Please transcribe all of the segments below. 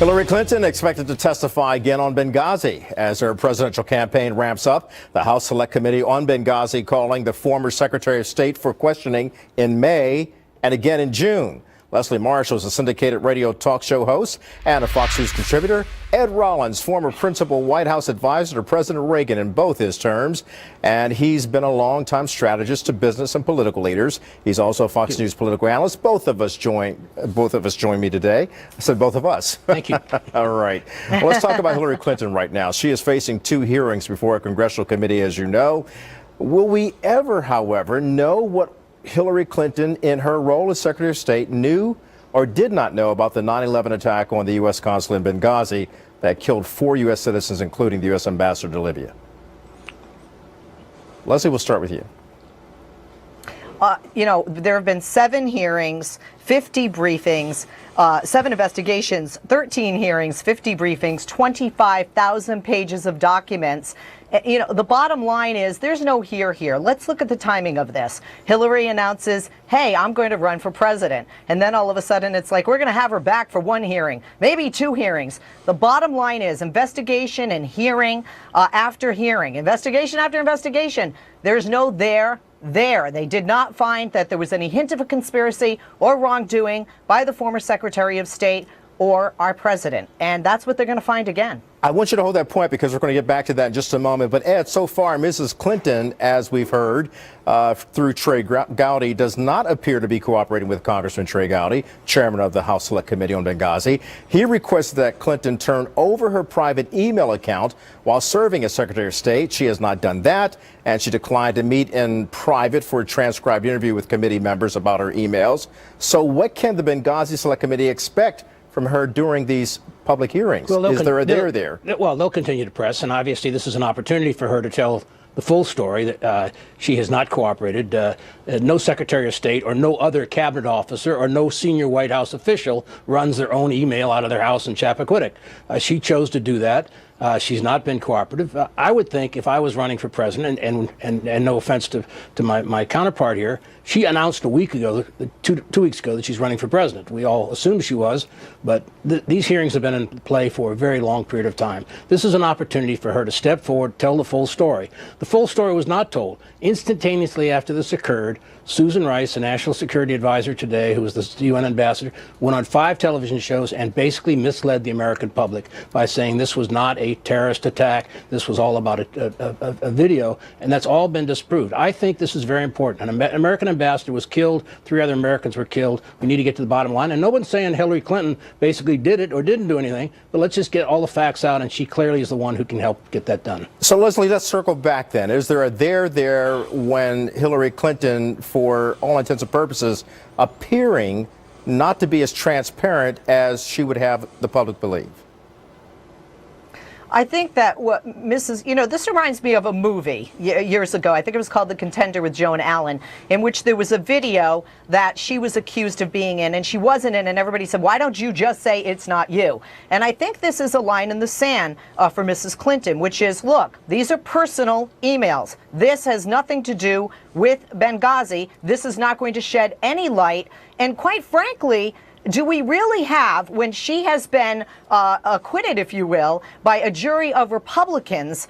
Hillary Clinton expected to testify again on Benghazi as her presidential campaign ramps up. The House Select Committee on Benghazi calling the former Secretary of State for questioning in May and again in June. Leslie Marshall is a syndicated radio talk show host and a Fox News contributor. Ed Rollins, former principal White House advisor to President Reagan in both his terms, and he's been a longtime strategist to business and political leaders. He's also a Fox News political analyst. Both of us join me today. I said both of us. Thank you. All right. Well, let's talk about Hillary Clinton right now. She is facing 2 hearings before a congressional committee, as you know. Will we ever, however, know what Hillary Clinton, in her role as Secretary of State, knew or did not know about the 9/11 attack on the U.S. consulate in Benghazi that killed 4 U.S. citizens, including the U.S. ambassador to Libya? Leslie, we'll start with you. There have been 7 hearings, 50 briefings, 7 investigations, 13 hearings, 50 briefings, 25,000 pages of documents. The bottom line is there's no here. Let's look at the timing of this. Hillary announces, hey, I'm going to run for president. And then all of a sudden it's like, we're going to have her back for 1 hearing, maybe 2 hearings. The bottom line is investigation and hearing after hearing, investigation after investigation. There's no there. They did not find that there was any hint of a conspiracy or wrongdoing by the former Secretary of State or our president. And that's what they're going to find again. I want you to hold that point because we're going to get back to that in just a moment. But Ed, so far, Mrs. Clinton, as we've heard through Trey Gowdy, does not appear to be cooperating with Congressman Trey Gowdy, chairman of the House Select Committee on Benghazi. He requested that Clinton turn over her private email account while serving as Secretary of State. She has not done that, and she declined to meet in private for a transcribed interview with committee members about her emails. So what can the Benghazi Select Committee expect from her during these public hearings? Well, is there a there? Well, they'll continue to press, and obviously this is an opportunity for her to tell the full story that she has not cooperated. No Secretary of State or no other cabinet officer or no senior White House official runs their own email out of their house in Chappaquiddick. She chose to do that. She's not been cooperative. I would think if I was running for president, and no offense to my counterpart here, she announced a week ago, two weeks ago, that she's running for president. We all assumed she was, but these hearings have been in play for a very long period of time. This is an opportunity for her to step forward, tell the full story. The full story was not told. Instantaneously after this occurred, Susan Rice, the National Security Advisor today, who was the UN ambassador, went on 5 television shows and basically misled the American public by saying this was not a terrorist attack. This was all about a video, and that's all been disproved. I think this is very important. An American ambassador was killed. 3 other Americans were killed. We need to get to the bottom line. And no one's saying Hillary Clinton basically did it or didn't do anything, but let's just get all the facts out, and she clearly is the one who can help get that done. So, Leslie, let's circle back then. Is there a there when Hillary Clinton, for all intents and purposes, appearing not to be as transparent as she would have the public believe? I think that what this reminds me of a movie years ago. I think it was called The Contender with Joan Allen, in which there was a video that she was accused of being in, and she wasn't in, and everybody said, why don't you just say it's not you? And I think this is a line in the sand for Mrs. Clinton, which is, look, these are personal emails. This has nothing to do with Benghazi. This is not going to shed any light. And quite frankly, do we really have, when she has been acquitted, if you will, by a jury of Republicans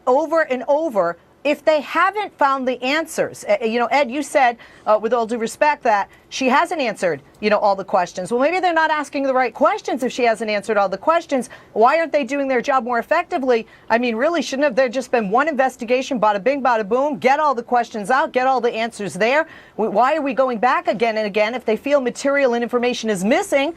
over and over, if they haven't found the answers? Ed, you said, with all due respect, that she hasn't answered, all the questions. Well, maybe they're not asking the right questions if she hasn't answered all the questions. Why aren't they doing their job more effectively? I mean, really, shouldn't have there just been one investigation, bada bing, bada boom, get all the questions out, get all the answers there? Why are we going back again and again? If they feel material and information is missing,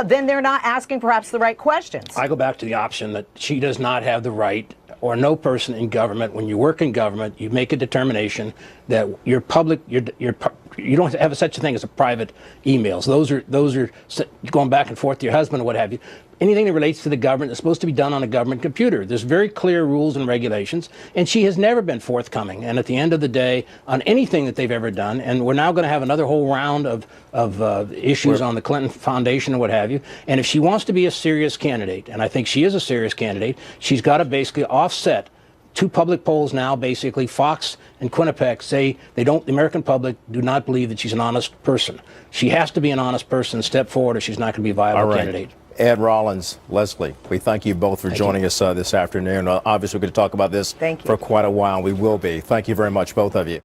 then they're not asking perhaps the right questions. I go back to the option that she does not have the right, or no person in government, when you work in government, you make a determination that your public, you don't have such a thing as a private emails. Those are going back and forth to your husband or what have you. Anything that relates to the government is supposed to be done on a government computer. There's very clear rules and regulations, and she has never been forthcoming. And at the end of the day, on anything that they've ever done, and we're now going to have another whole round of issues on the Clinton Foundation and what have you. And if she wants to be a serious candidate, and I think she is a serious candidate, she's got to basically offset. 2 public polls now, basically, Fox and Quinnipiac say the American public do not believe that she's an honest person. She has to be an honest person, step forward, or she's not going to be a viable candidate. Ed Rollins, Leslie, we thank you both for joining us this afternoon. Obviously, we're going to talk about this Thank you. for quite a while. We will be. Thank you very much, both of you.